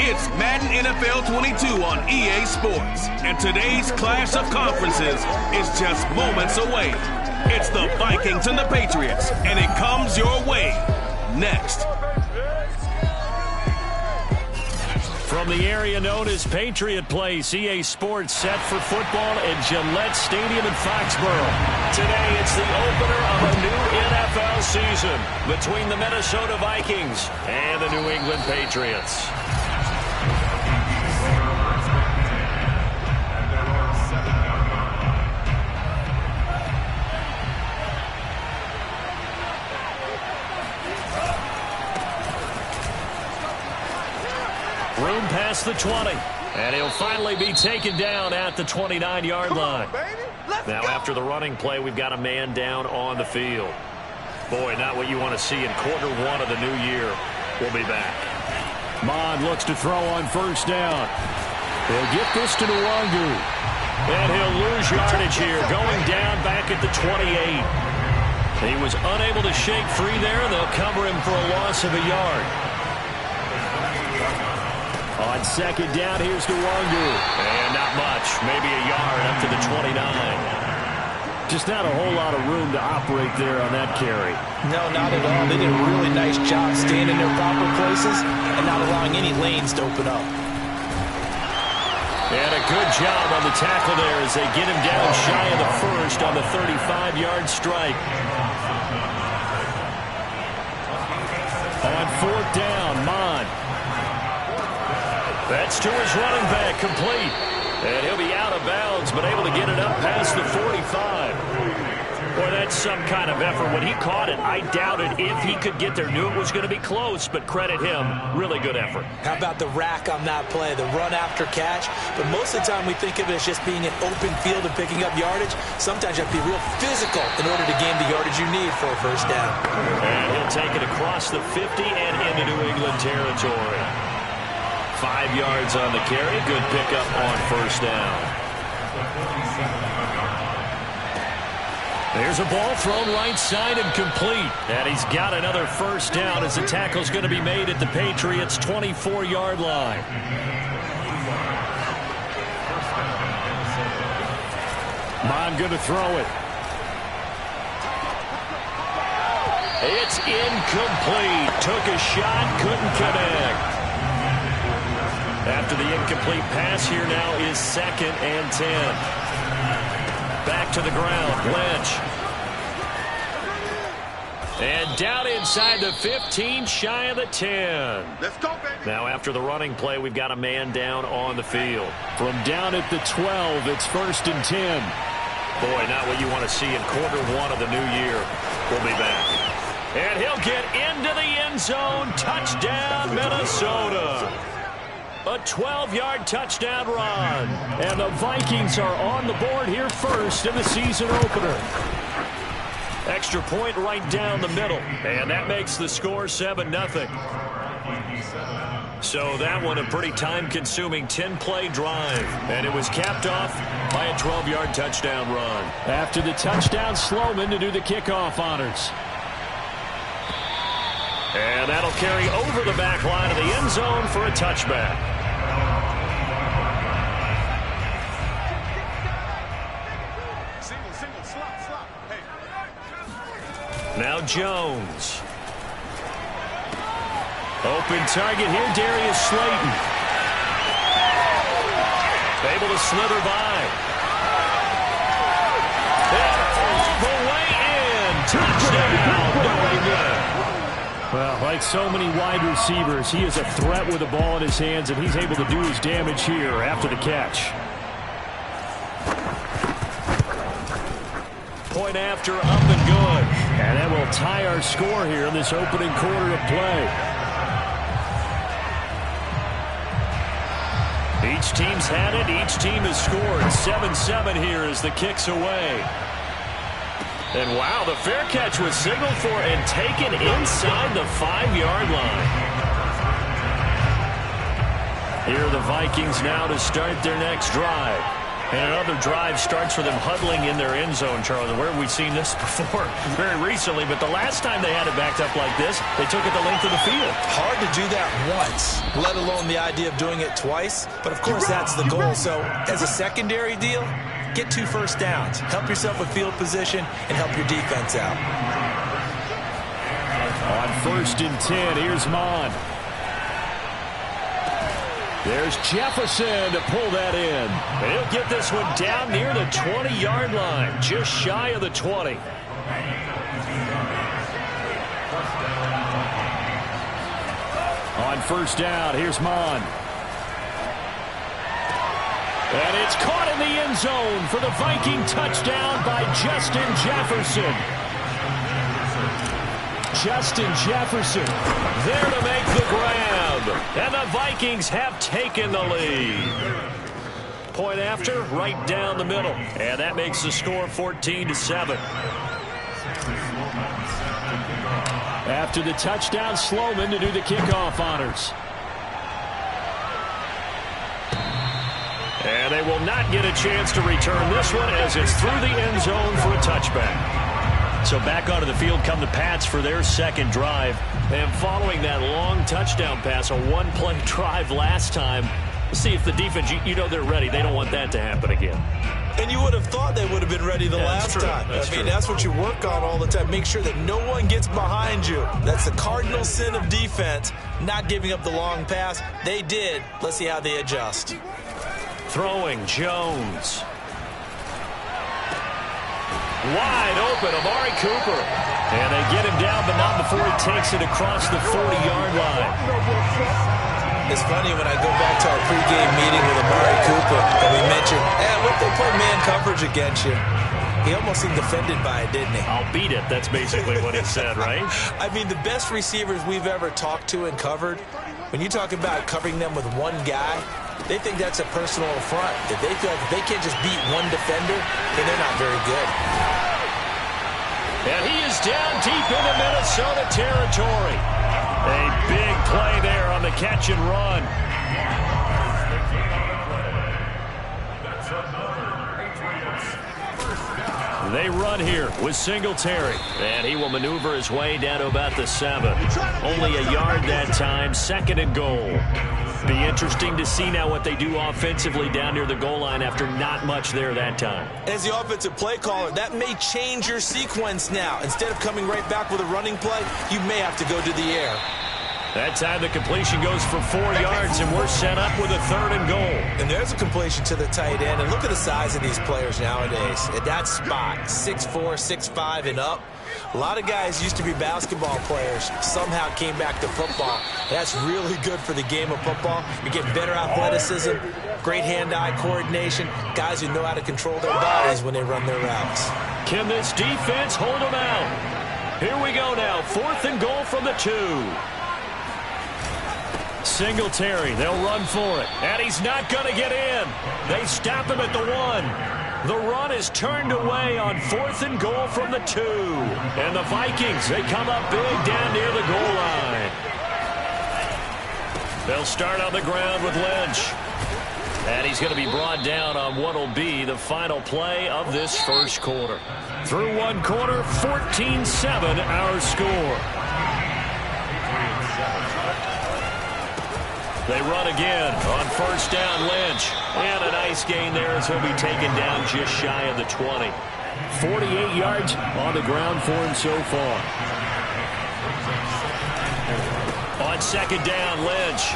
It's Madden NFL 22 on EA Sports, and today's clash of conferences is just moments away. It's the Vikings and the Patriots, and it comes your way next. From the area known as Patriot Place, EA Sports set for football at Gillette Stadium in Foxborough. Today, it's the opener of a new NFL season between the Minnesota Vikings and the New England Patriots. Room past the 20, and he'll finally be taken down at the 29-yard line. Now, after the running play, we've got a man down on the field. Boy, not what you want to see in quarter one of the new year. We'll be back. Mond looks to throw on first down. He'll get this to Nwangu. And he'll lose yardage here, going down back at the 28. He was unable to shake free there. They'll cover him for a loss of a yard. On second down, here's Nwangu. And not much, maybe a yard up to the 29. Just not a whole lot of room to operate there on that carry. No, not at all. They did a really nice job staying in their proper places and not allowing any lanes to open up. And a good job on the tackle there as they get him down shy of the first on the 35-yard strike. On fourth down, Mond. That's to his running back, complete. And he'll be out of bounds, but able to get it up past the 45. Boy, that's some kind of effort. When he caught it, I doubted if he could get there. Knew it was going to be close, but credit him. Really good effort. How about the rack on that play, the run after catch? But most of the time we think of it as just being an open field and picking up yardage. Sometimes you have to be real physical in order to gain the yardage you need for a first down. And he'll take it across the 50 and into New England territory. 5 yards on the carry. Good pickup on first down. There's a ball thrown right side and complete. And he's got another first down as the tackle's going to be made at the Patriots' 24-yard line. Mond going to throw it. It's incomplete. Took a shot, couldn't connect. After the incomplete pass, here now is 2nd and 10. Back to the ground, Lynch. And down inside the 15, shy of the 10. Let's go, baby. Now after the running play, we've got a man down on the field. From down at the 12, it's 1st and 10. Boy, not what you want to see in quarter one of the new year. We'll be back. And he'll get into the end zone. Touchdown, Minnesota. A 12-yard touchdown run. And the Vikings are on the board here first in the season opener. Extra point right down the middle. And that makes the score 7-0. So that one a pretty time-consuming 10-play drive. And it was capped off by a 12-yard touchdown run. After the touchdown, Sloman to do the kickoff honors. And that'll carry over the back line of the end zone for a touchback. Now Jones. Open target here, Darius Slayton. Able to slither by. And all the way in. Touchdown, New England. Well, like so many wide receivers, he is a threat with the ball in his hands, and he's able to do his damage here after the catch. Point after, up and good. And that will tie our score here in this opening quarter of play. Each team's had it. Each team has scored. 7-7 here as the kick's away. And wow, the fair catch was signaled for and taken inside the 5-yard line. Here are the Vikings now to start their next drive. And another drive starts with them huddling in their end zone, Charlie. Where have we seen this before? Very recently, but the last time they had it backed up like this, they took it the length of the field. Hard to do that once, let alone the idea of doing it twice. But, of course, that's the goal. So, as a secondary deal, get 2 first downs. Help yourself with field position and help your defense out. On 1st and 10, here's Mond. There's Jefferson to pull that in. And he'll get this one down near the 20-yard line, just shy of the 20. On 1st down, here's Mond. And it's caught in the end zone for the Viking touchdown by Justin Jefferson. Justin Jefferson there to make the grab. And the Vikings have taken the lead. Point after, right down the middle. And that makes the score 14-7. After the touchdown, Sloman to do the kickoff honors. And they will not get a chance to return this one as it's through the end zone for a touchback. So back onto the field come the Pats for their second drive. And following that long touchdown pass, a one-play drive last time, let's see if the defense, you know they're ready. They don't want that to happen again. And you would have thought they would have been ready the last time. That's what you work on all the time. Make sure that no one gets behind you. That's the cardinal sin of defense, not giving up the long pass. They did. Let's see how they adjust. Throwing Jones. Wide open, Amari Cooper. And they get him down, but not before he takes it across the 40-yard line. It's funny when I go back to our pregame meeting with Amari Cooper, and we mentioned, what if they play man coverage against you? He almost seemed offended by it, didn't he? I'll beat it. That's basically what he said, right? I mean, the best receivers we've ever talked to and covered, when you talk about covering them with one guy, they think that's a personal affront. If they feel like if they can't just beat one defender, then they're not very good. And he is down deep into Minnesota territory. A big play there on the catch and run. They run here with Singletary. And he will maneuver his way down to about the 7. Only a yard that time, 2nd and goal. Be interesting to see now what they do offensively down near the goal line after not much there that time. As the offensive play caller, that may change your sequence now. Instead of coming right back with a running play, you may have to go to the air. That time the completion goes for 4 yards, and we're set up with a 3rd and goal. And there's a completion to the tight end. And look at the size of these players nowadays. At that spot, 6'4", 6'5", and up. A lot of guys used to be basketball players, somehow came back to football. That's really good for the game of football. You get better athleticism, great hand-eye coordination, guys who know how to control their bodies when they run their routes. Can this defense hold them out? Here we go now, 4th and goal from the 2. Singletary, they'll run for it. And he's not going to get in. They stop him at the 1. The run is turned away on 4th and goal from the 2. And the Vikings, they come up big down near the goal line. They'll start on the ground with Lynch. And he's going to be brought down on what will be the final play of this first quarter. Through one quarter, 14-7 our score. They run again on 1st down, Lynch. And a nice gain there as he'll be taken down just shy of the 20. 48 yards on the ground for him so far. On 2nd down, Lynch.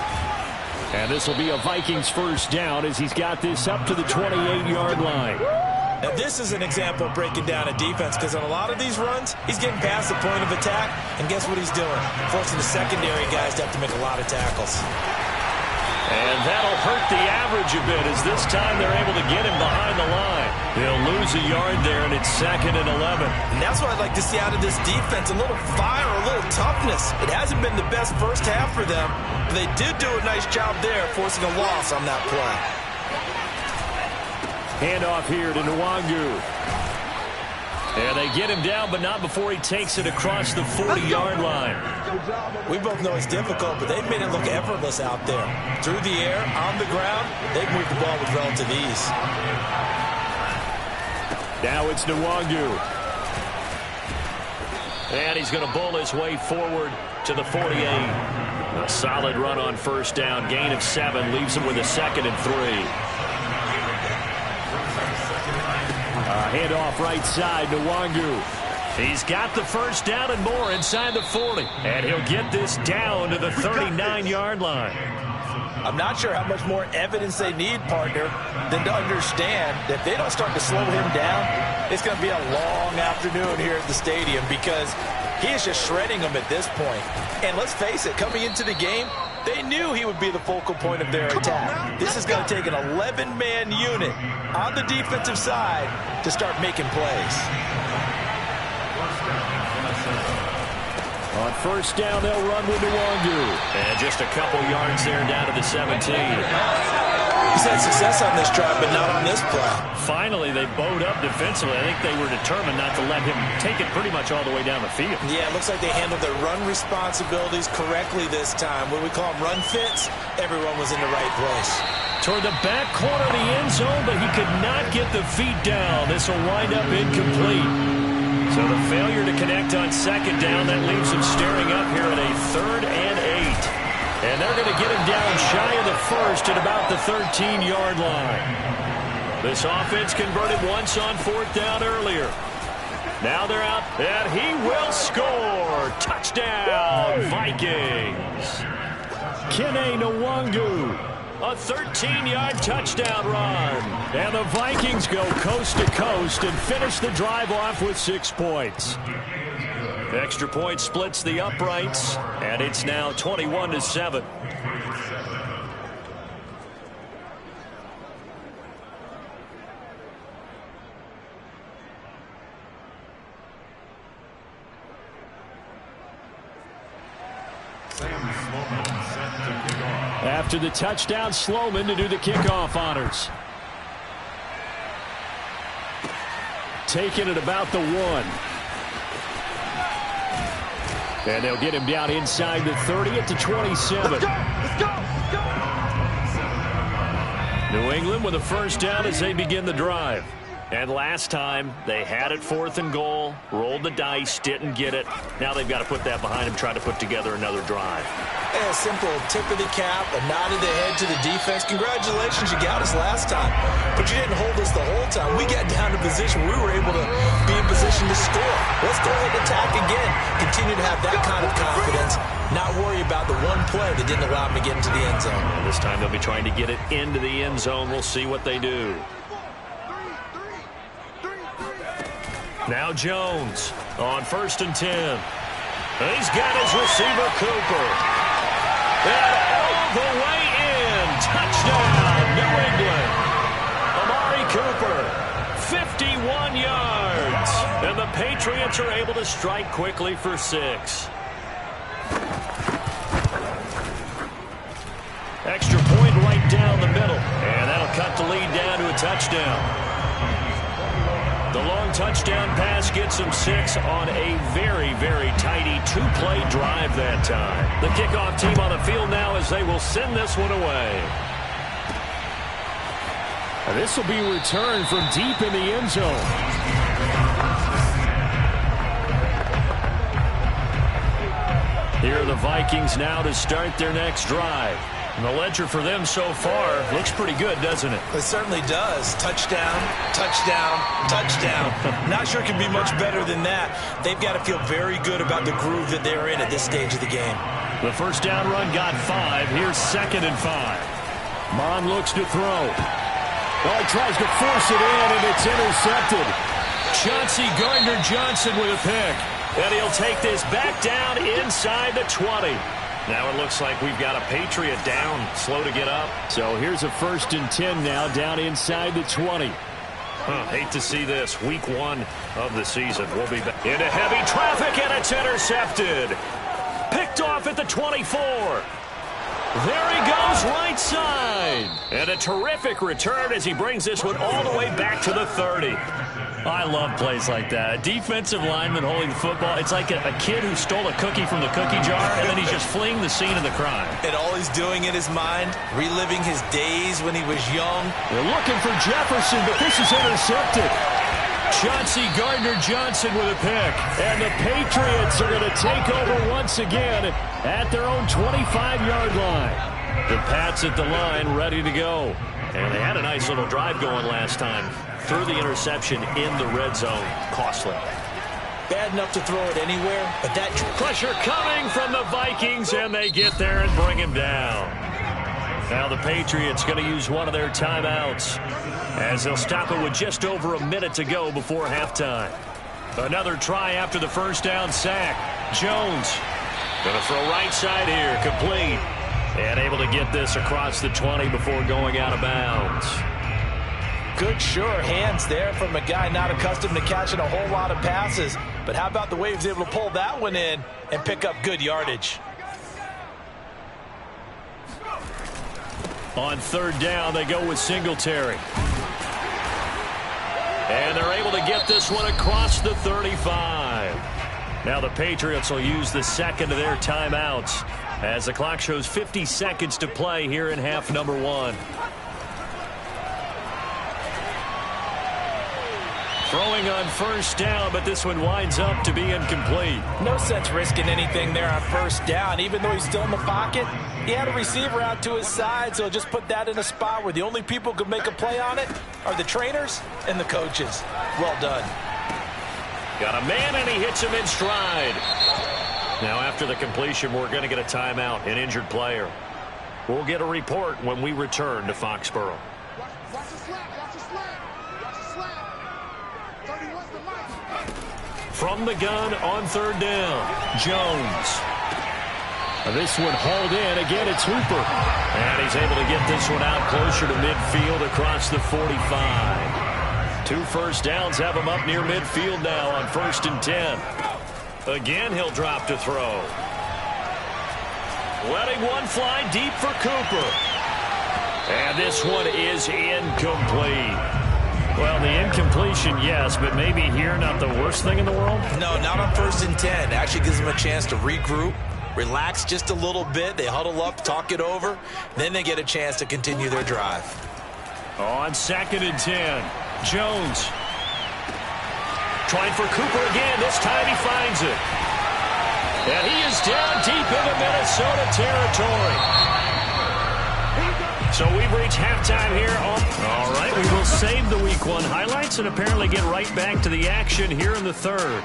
And this will be a Vikings 1st down as he's got this up to the 28-yard line. Now, this is an example of breaking down a defense because on a lot of these runs, he's getting past the point of attack, and guess what he's doing? Forcing the secondary guys to have to make a lot of tackles. And that'll hurt the average a bit as this time they're able to get him behind the line. They'll lose a yard there, and it's 2nd and 11. And that's what I'd like to see out of this defense, a little fire, a little toughness. It hasn't been the best first half for them, but they did do a nice job there forcing a loss on that play. Handoff here to Nwangu. And they get him down, but not before he takes it across the 40-yard line. We both know it's difficult, but they've made it look effortless out there. Through the air, on the ground, they've moved the ball with relative ease. Now it's Nwangu. And he's going to bull his way forward to the 48. A solid run on first down. Gain of 7 leaves him with a 2nd and 3. Handoff right side, Nwangu. He's got the first down and more inside the 40. And he'll get this down to the 39-yard line. I'm not sure how much more evidence they need, partner, than to understand that if they don't start to slow him down, it's going to be a long afternoon here at the stadium because he is just shredding them at this point. And let's face it, coming into the game, they knew he would be the focal point of their attack. This is going to take an 11-man unit on the defensive side to start making plays. On first down, they'll run with Nwangu. And just a couple yards there down to the 17. He's had success on this drive, but not on this play. Finally, they bowed up defensively. I think they were determined not to let him take it pretty much all the way down the field. Yeah, it looks like they handled their run responsibilities correctly this time. What we call them run fits, everyone was in the right place. Toward the back corner of the end zone, but he could not get the feet down. This will wind up incomplete. So the failure to connect on second down, that leaves him staring up here at a 3rd and 8. And they're going to get him down shy of the first at about the 13-yard line. This offense converted once on 4th down earlier. Now they're out, and he will score. Touchdown, Vikings. Kene Nwangu. A 13-yard touchdown run. And the Vikings go coast to coast and finish the drive off with 6 points. Extra point splits the uprights, and it's now 21-7. After the touchdown, Sloman to do the kickoff honors. Taking it about the 1. And they'll get him down inside the 30 at the 27. Let's go! New England with a first down as they begin the drive. And last time, they had it 4th and goal, rolled the dice, didn't get it. Now they've got to put that behind them, try to put together another drive. And a simple tip of the cap, a nod of the head to the defense. Congratulations, you got us last time. But you didn't hold us the whole time. We got down to position. We were able to be in position to score. Let's go ahead and attack again. Continue to have that kind of confidence. Not worry about the one play that didn't allow them to get into the end zone. And this time they'll be trying to get it into the end zone. We'll see what they do. Now Jones on 1st and 10. He's got his receiver, Cooper. And all the way in. Touchdown, New England. Amari Cooper, 51 yards. And the Patriots are able to strike quickly for 6. Extra point right down the middle. And that'll cut the lead down to a touchdown. The long touchdown pass gets him 6 on a very, very tidy 2-play drive that time. The kickoff team on the field now as they will send this one away. And this will be returned from deep in the end zone. Here are the Vikings now to start their next drive. And the ledger for them so far looks pretty good, doesn't it? It certainly does. Touchdown, touchdown, touchdown. Not sure it can be much better than that. They've got to feel very good about the groove that they're in at this stage of the game. The first down run got 5. Here's 2nd and 5. Mon looks to throw. Oh, he tries to force it in, and it's intercepted. Chauncey Gardner-Johnson with a pick. And he'll take this back down inside the 20. Now it looks like we've got a Patriot down, slow to get up. So here's a 1st and 10 now, down inside the 20. Hate to see this. Week 1 of the season. We'll be back into heavy traffic, and it's intercepted. Picked off at the 24. There he goes right side. And a terrific return as he brings this one all the way back to the 30. I love plays like that. A defensive lineman holding the football. It's like a kid who stole a cookie from the cookie jar, and then he's just fleeing the scene of the crime. And all he's doing in his mind, reliving his days when he was young. They're looking for Jefferson, but this is intercepted. Chauncey Gardner-Johnson with a pick. And the Patriots are going to take over once again at their own 25-yard line. The Pats at the line, ready to go. And they had a nice little drive going last time. Threw the interception in the red zone. Costly. Bad enough to throw it anywhere, but that pressure coming from the Vikings, and they get there and bring him down. Now the Patriots going to use one of their timeouts as they'll stop it with just over a minute to go before halftime. Another try after the first down sack. Jones going to throw right side here, complete. And able to get this across the 20 before going out of bounds. Good, sure hands there from a guy not accustomed to catching a whole lot of passes. But how about the way he was able to pull that one in and pick up good yardage? On third down, they go with Singletary. And they're able to get this one across the 35. Now the Patriots will use the second of their timeouts as the clock shows 50 seconds to play here in half number one. Throwing on first down, but this one winds up to be incomplete. No sense risking anything there on first down. Even though he's still in the pocket, he had a receiver out to his side, so just put that in a spot where the only people who could make a play on it are the trainers and the coaches. Well done. Got a man, and he hits him in stride. Now, after the completion, we're going to get a timeout, an injured player. We'll get a report when we return to Foxborough. From the gun on third down, Jones. This one hauled in. Again, it's Hooper. And he's able to get this one out closer to midfield across the 45. 2 first downs have him up near midfield now on 1st and 10. Again, he'll drop to throw. Letting one fly deep for Cooper. And this one is incomplete. Well, the incompletion, yes, but maybe here not the worst thing in the world? No, not on 1st and 10. Actually gives them a chance to regroup, relax just a little bit. They huddle up, talk it over. Then they get a chance to continue their drive. On 2nd and 10, Jones. Trying for Cooper again. This time he finds it. And he is down deep into Minnesota territory. So we've reached halftime here. All right, we will save the Week 1 highlights and apparently get right back to the action here in the third.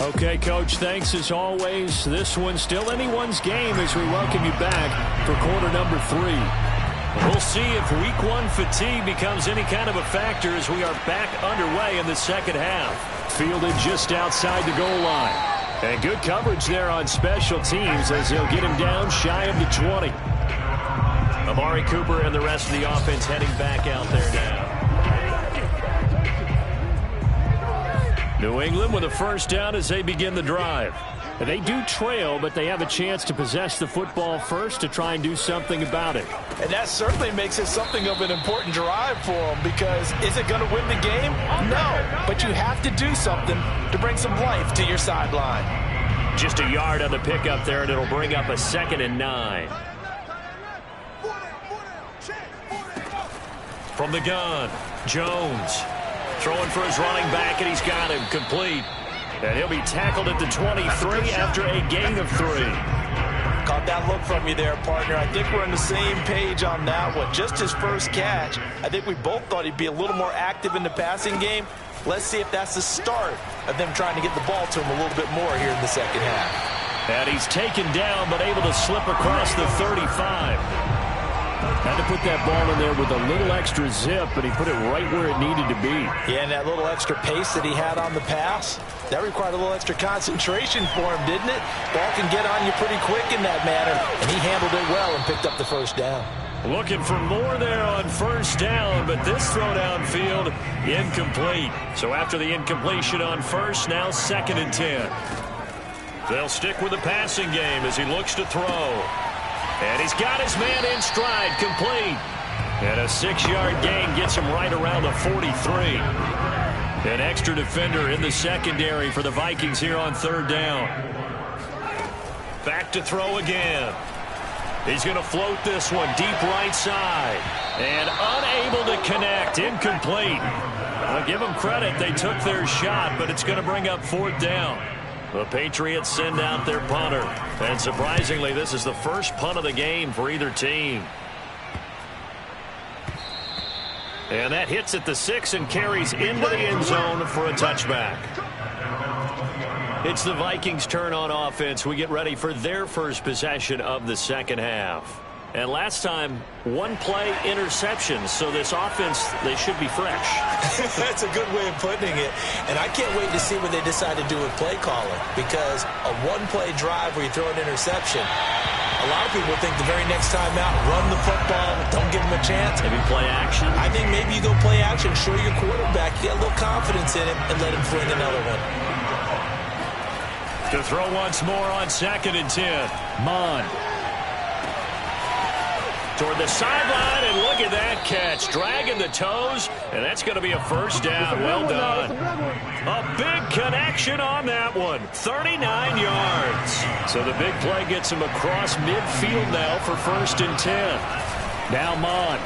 Okay, Coach, thanks as always. This one's still anyone's game as we welcome you back for quarter number 3. We'll see if Week 1 fatigue becomes any kind of a factor as we are back underway in the second half. Fielded just outside the goal line. And good coverage there on special teams as they'll get him down shy of the 20. Amari Cooper and the rest of the offense heading back out there now. New England with a first down as they begin the drive. They do trail, but they have a chance to possess the football first to try and do something about it. And that certainly makes it something of an important drive for them, because is it going to win the game? No, but you have to do something to bring some life to your sideline. Just a yard on the pickup there, and it'll bring up a 2nd and 9. From the gun, Jones throwing for his running back, and he's got him complete. And he'll be tackled at the 23 after a gain of 3. Caught that look from you there, partner. I think we're on the same page on that one. Just his first catch. I think we both thought he'd be a little more active in the passing game. Let's see if that's the start of them trying to get the ball to him a little bit more here in the second half. And he's taken down, but able to slip across the 35. Had to put that ball in there with a little extra zip, but he put it right where it needed to be. Yeah, and that little extra pace that he had on the pass, that required a little extra concentration for him, didn't it? Ball can get on you pretty quick in that manner, and he handled it well and picked up the first down. Looking for more there on first down, but this throw downfield incomplete. So after the incompletion on first, now 2nd and 10. They'll stick with the passing game as he looks to throw. And he's got his man in stride, complete. And a 6-yard gain gets him right around the 43. An extra defender in the secondary for the Vikings here on third down. Back to throw again. He's going to float this one deep right side. And unable to connect. Incomplete. I'll give them credit. They took their shot, but it's going to bring up fourth down. The Patriots send out their punter. And surprisingly, this is the first punt of the game for either team. And that hits at the 6 and carries into the end zone for a touchback. It's the Vikings' turn on offense. We get ready for their first possession of the second half. And last time, one play interception. So this offense, they should be fresh. That's a good way of putting it. And I can't wait to see what they decide to do with play calling. Because a one-play drive where you throw an interception, a lot of people think the very next time out, run the football, don't give them a chance. Maybe play action. I think maybe you go play action, show your quarterback, get a little confidence in him, and let him fling another one. To throw once more on 2nd and 10. Mond. Toward the sideline, and look at that catch. Dragging the toes, and that's going to be a first down. Well done. A big connection on that one. 39 yards. So the big play gets him across midfield now for 1st and 10. Now Mond.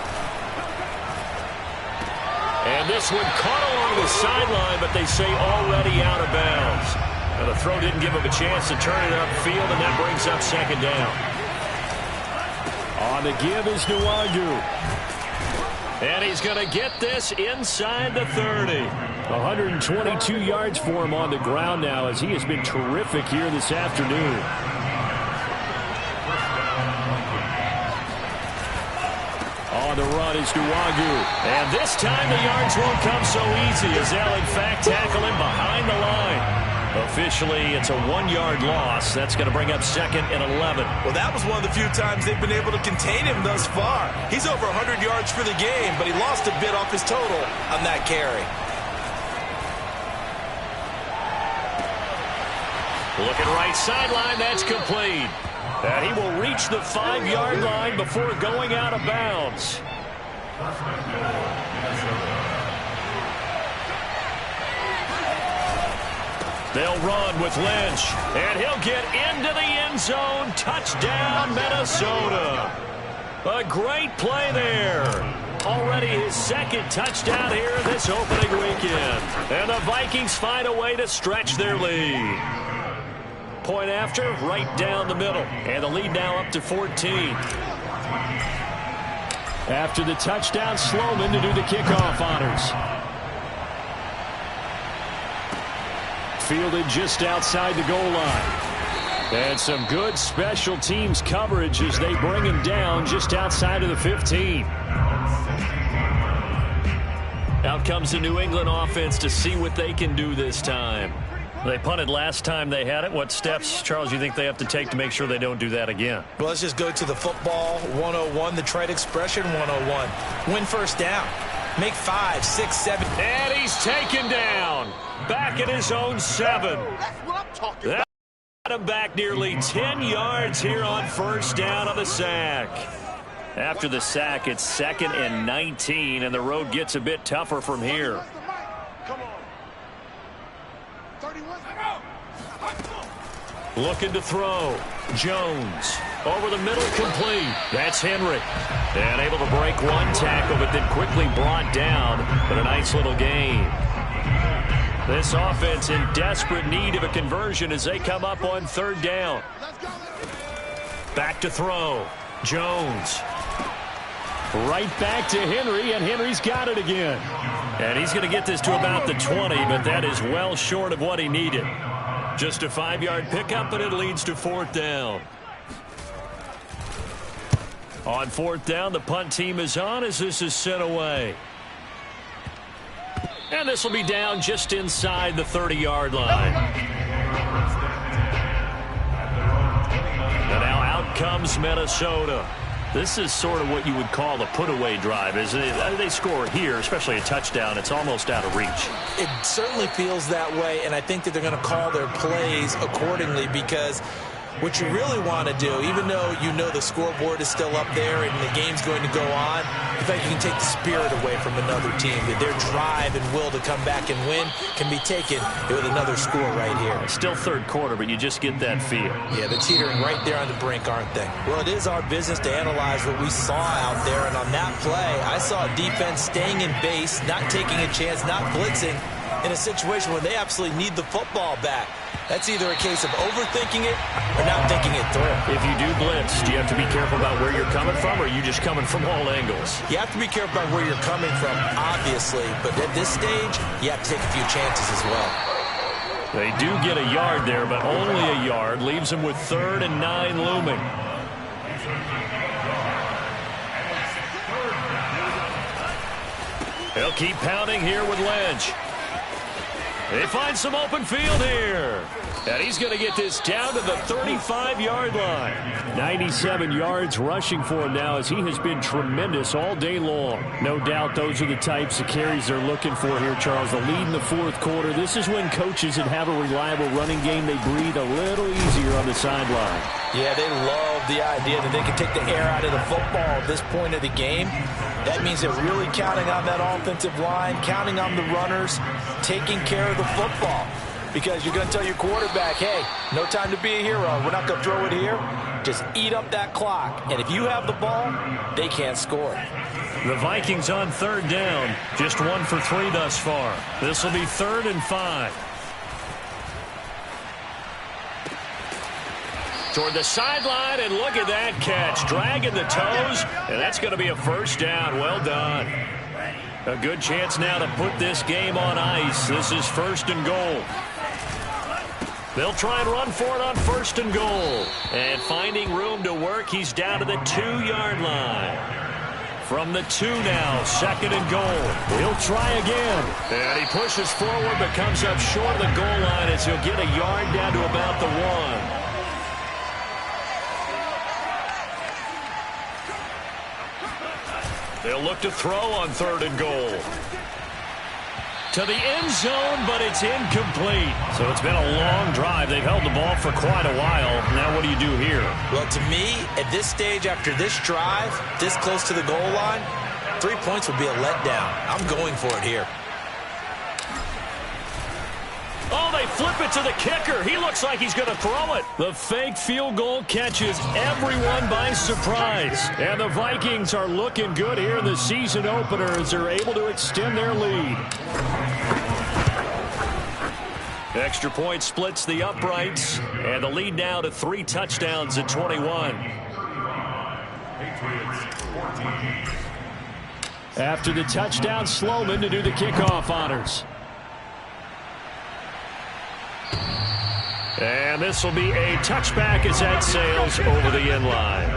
And this one caught along the sideline, but they say already out of bounds. Now the throw didn't give him a chance to turn it upfield, and that brings up 2nd down. On the give is Nwangu. And he's going to get this inside the 30. 122 yards for him on the ground now, as he has been terrific here this afternoon. On the run is Nwangu. And this time the yards won't come so easy, as they'll in fact tackle him behind the line. Officially, it's a 1-yard loss. That's going to bring up 2nd and 11. Well, that was one of the few times they've been able to contain him thus far. He's over 100 yards for the game, but he lost a bit off his total on that carry. Looking right sideline, that's complete. And he will reach the 5-yard line before going out of bounds. They'll run with Lynch, and he'll get into the end zone. Touchdown, Minnesota. A great play there. Already his 2nd touchdown here this opening weekend. And the Vikings find a way to stretch their lead. Point after, right down the middle. And the lead now up to 14. After the touchdown, Sloman to do the kickoff honors. Fielded just outside the goal line. And some good special teams coverage as they bring him down just outside of the 15. Out comes the New England offense to see what they can do this time. They punted last time they had it. What steps, Charles, do you think they have to take to make sure they don't do that again? Well, let's just go to the football 101, the trade expression 101. Win first down. Make 5, 6, 7. And he's taken down. Back at his own 7. That got him back nearly 10 yards here on first down on the sack. After the sack, it's 2nd and 19, and the road gets a bit tougher from here. Looking to throw. Jones. Over the middle, complete. That's Henry. And able to break one tackle, but then quickly brought down. But a nice little gain. This offense in desperate need of a conversion as they come up on 3rd down. Back to throw. Jones. Right back to Henry, and Henry's got it again. And he's going to get this to about the 20, but that is well short of what he needed. Just a 5-yard pickup, and it leads to 4th down. On 4th down, the punt team is on as this is sent away. And this will be down just inside the 30-yard line. And now out comes Minnesota. This is sort of what you would call a put-away drive, isn't it? They score here, especially a touchdown. It's almost out of reach. It certainly feels that way, and I think that they're going to call their plays accordingly because What you really want to do, even though you know the scoreboard is still up there and the game's going to go on, in fact, you can take the spirit away from another team. That their drive and will to come back and win can be taken with another score right here. Still third quarter, but you just get that feel. Yeah, they're teetering right there on the brink, aren't they? Well, it is our business to analyze what we saw out there, and on that play, I saw defense staying in base, not taking a chance, not blitzing, in a situation where they absolutely need the football back. That's either a case of overthinking it or not thinking it through. If you do blitz, do you have to be careful about where you're coming from, or are you just coming from all angles? You have to be careful about where you're coming from, obviously, but at this stage, you have to take a few chances as well. They do get a yard there, but only a yard. Leaves them with 3rd and 9 looming. They'll keep pounding here with Lynch. They find some open field here. And he's going to get this down to the 35-yard line. 97 yards rushing for him now as he has been tremendous all day long. No doubt those are the types of carries they're looking for here, Charles. The lead in the 4th quarter. This is when coaches that have a reliable running game, they breathe a little easier on the sideline. Yeah, they love the idea that they can take the air out of the football at this point of the game. That means they're really counting on that offensive line, counting on the runners, taking care of the football. Because you're going to tell your quarterback, hey, no time to be a hero. We're not going to throw it here. Just eat up that clock. And if you have the ball, they can't score. The Vikings on 3rd down. Just 1 for 3 thus far. This will be 3rd and 5. Toward the sideline, and look at that catch. Dragging the toes, and that's going to be a 1st down. Well done. A good chance now to put this game on ice. This is 1st and goal. They'll try and run for it on 1st and goal. And finding room to work, he's down to the 2-yard line. From the 2 now, 2nd and goal. He'll try again. And he pushes forward but comes up short of the goal line as he'll get a yard down to about the 1. They'll look to throw on 3rd and goal. To the end zone, but it's incomplete. So it's been a long drive. They've held the ball for quite a while. Now what do you do here? Well, to me, at this stage, after this drive, this close to the goal line, 3 points would be a letdown. I'm going for it here. Oh, they flip it to the kicker. He looks like he's going to throw it. The fake field goal catches everyone by surprise. And the Vikings are looking good here in the season opener as they're able to extend their lead. Extra point splits the uprights. And the lead now to 3 touchdowns at 21. After the touchdown, Sloman to do the kickoff honors. And this will be a touchback as that sails over the end line.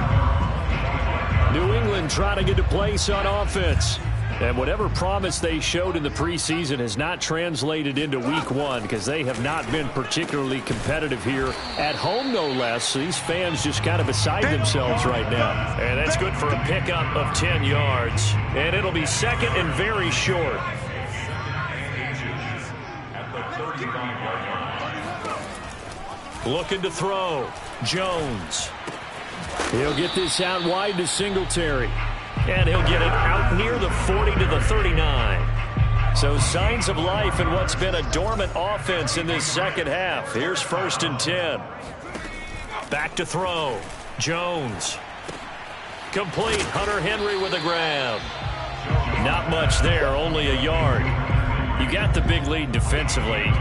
New England trying to get a place on offense. And whatever promise they showed in the preseason has not translated into week 1 because they have not been particularly competitive here at home, no less. So these fans just kind of beside themselves right now. And that's good for a pickup of 10 yards. And it'll be 2nd and very short. Looking to throw. Jones. He'll get this out wide to Singletary. And he'll get it out near the 40 to the 39. So signs of life in what's been a dormant offense in this second half. Here's 1st and 10. Back to throw. Jones. Complete. Hunter Henry with a grab. Not much there, only a yard. You got the big lead defensively.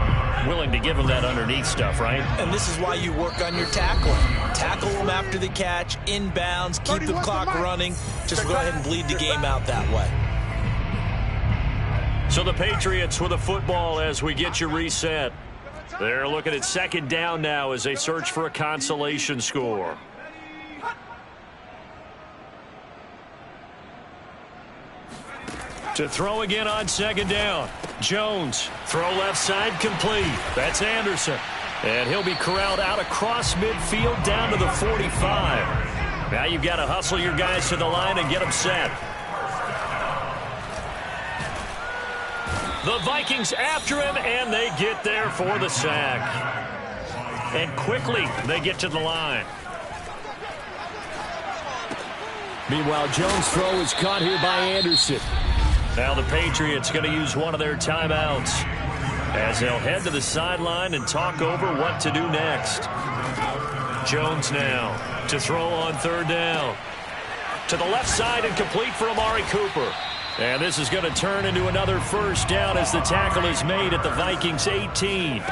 Willing to give him that underneath stuff, right? And this is why you work on your tackling. Tackle them after the catch, inbounds, keep the clock running. Just go ahead and bleed the game out that way. So the Patriots with a football as we get you reset. They're looking at 2nd down now as they search for a consolation score. To throw again on 2nd down. Jones. Throw left side complete. That's Anderson. And he'll be corralled out across midfield down to the 45. Now you've got to hustle your guys to the line and get them set. The Vikings after him, and they get there for the sack. And quickly, they get to the line. Meanwhile, Jones' throw is caught here by Anderson. Now the Patriots going to use one of their timeouts as they'll head to the sideline and talk over what to do next. Jones now to throw on third down. To the left side and complete for Amari Cooper. And this is going to turn into another first down as the tackle is made at the Vikings 18.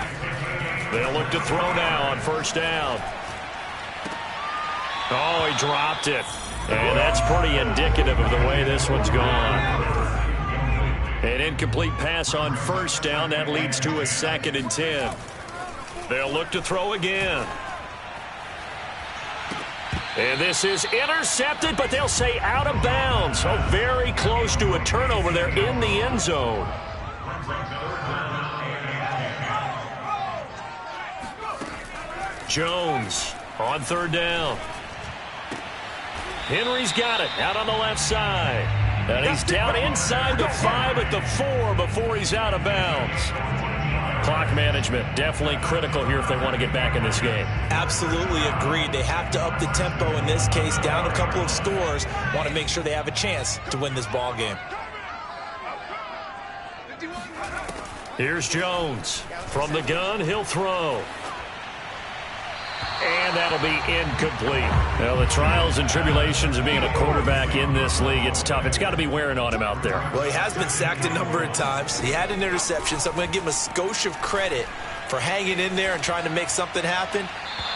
They'll look to throw now on first down. Oh, he dropped it. And that's pretty indicative of the way this one's gone. An incomplete pass on first down. That leads to a 2nd and 10. They'll look to throw again. And this is intercepted, but they'll say out of bounds. So very close to a turnover there in the end zone. Jones on third down. Henry's got it out on the left side. And he's down inside the 5 at the 4 before he's out of bounds. Clock management definitely critical here if they want to get back in this game. Absolutely agreed. They have to up the tempo in this case, down a couple of scores. Want to make sure they have a chance to win this ball game. Here's Jones. From the gun, he'll throw. And that'll be incomplete. Well, the trials and tribulations of being a quarterback in this league, it's tough. It's got to be wearing on him out there. Well, he has been sacked a number of times. He had an interception, so I'm going to give him a skosh of credit for hanging in there and trying to make something happen,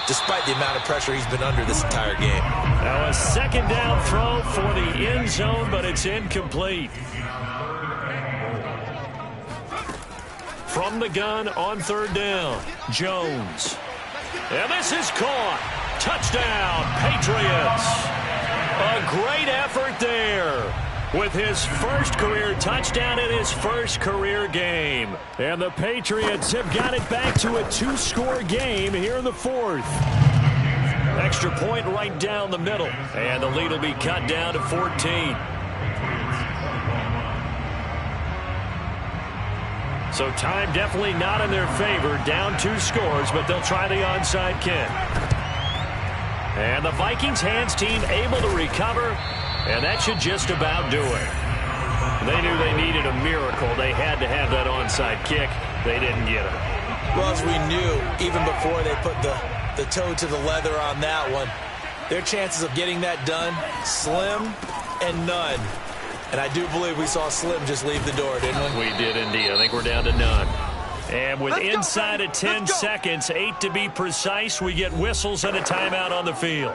despite the amount of pressure he's been under this entire game. Now a 2nd down throw for the end zone, but it's incomplete. From the gun on third down, Jones. And this is caught. Touchdown, Patriots. A great effort there with his first career touchdown in his first career game. And the Patriots have got it back to a 2-score game here in the 4th. Extra point right down the middle. And the lead will be cut down to 14. So time definitely not in their favor. Down 2 scores, but they'll try the onside kick. And the Vikings hands team able to recover, and that should just about do it. They knew they needed a miracle. They had to have that onside kick. They didn't get it. Well, as we knew, even before they put the toe to the leather on that one, their chances of getting that done, slim and none. And I do believe we saw Slim just leave the door, didn't we? We did indeed. I think we're down to none. And with inside of 10 seconds, 8 to be precise, we get whistles and a timeout on the field.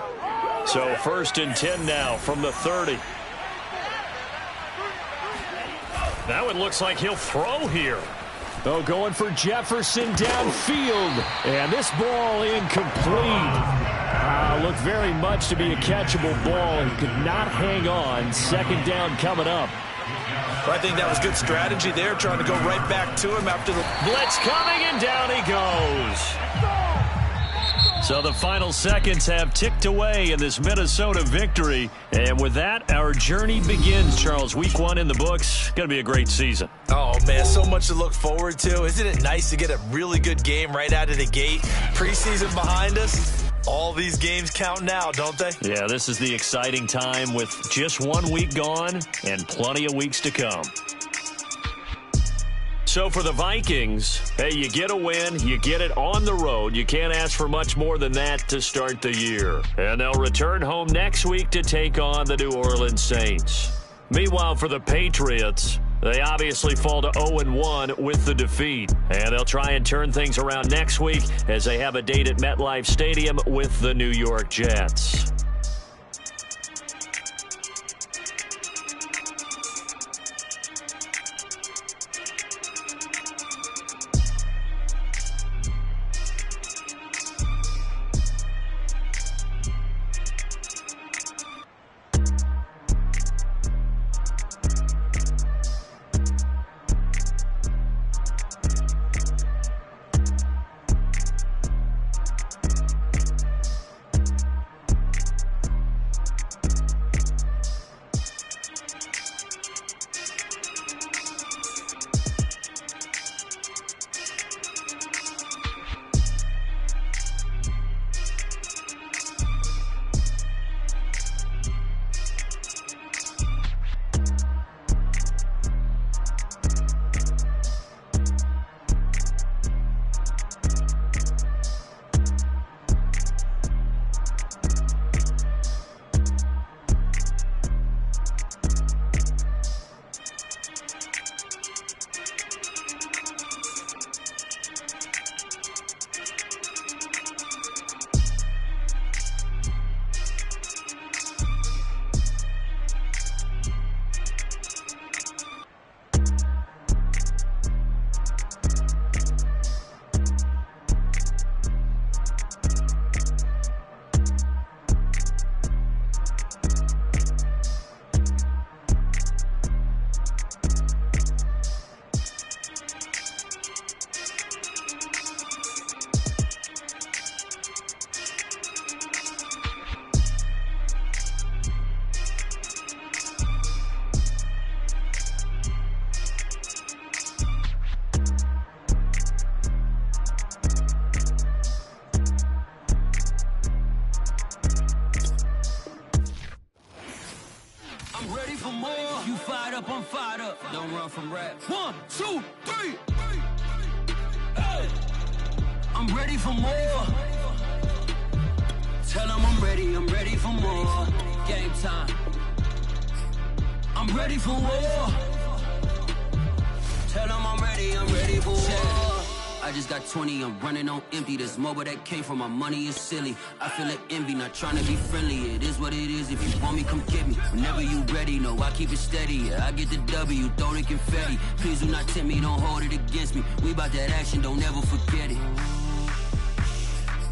So 1st and 10 now from the 30. Now it looks like he'll throw here. Oh, going for Jefferson downfield. And this ball incomplete. Looked very much to be a catchable ball. He could not hang on. 2nd down coming up. Well, I think that was good strategy there, trying to go right back to him after the blitz coming, and down he goes. So the final seconds have ticked away in this Minnesota victory. And with that, our journey begins, Charles. Week 1 in the books. Going to be a great season. Oh, man, so much to look forward to. Isn't it nice to get a really good game right out of the gate? Preseason behind us. All these games count now, don't they? Yeah, this is the exciting time with just 1 week gone and plenty of weeks to come. So for the Vikings, hey, you get a win, you get it on the road. You can't ask for much more than that to start the year. And they'll return home next week to take on the New Orleans Saints. Meanwhile, for the Patriots, they obviously fall to 0-1 with the defeat. And they'll try and turn things around next week as they have a date at MetLife Stadium with the New York Jets. I'm ready for more. You fired up, I'm fired up. Don't run from rap. 1, 2, 3. Hey. I'm ready for more. Tell them I'm ready for more. Game time. I'm ready for war. Tell them I'm ready for war. I just got 20, I'm running on empty. This mobile that came from my money is silly. I feel like envy, not trying to be friendly. It is what it is, if you want me, come get me. Whenever you ready, no, I keep it steady. Yeah, I get the W, throw the confetti. Please do not tempt me, don't hold it against me. We about that action, don't ever forget it.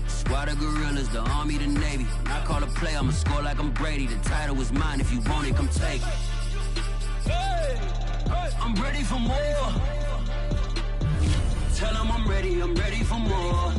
Squad of gorillas, the army, the navy. When I call a play, I'ma score like I'm Brady. The title is mine, if you want it, come take it. Hey, I'm ready for more. Tell them I'm ready for more.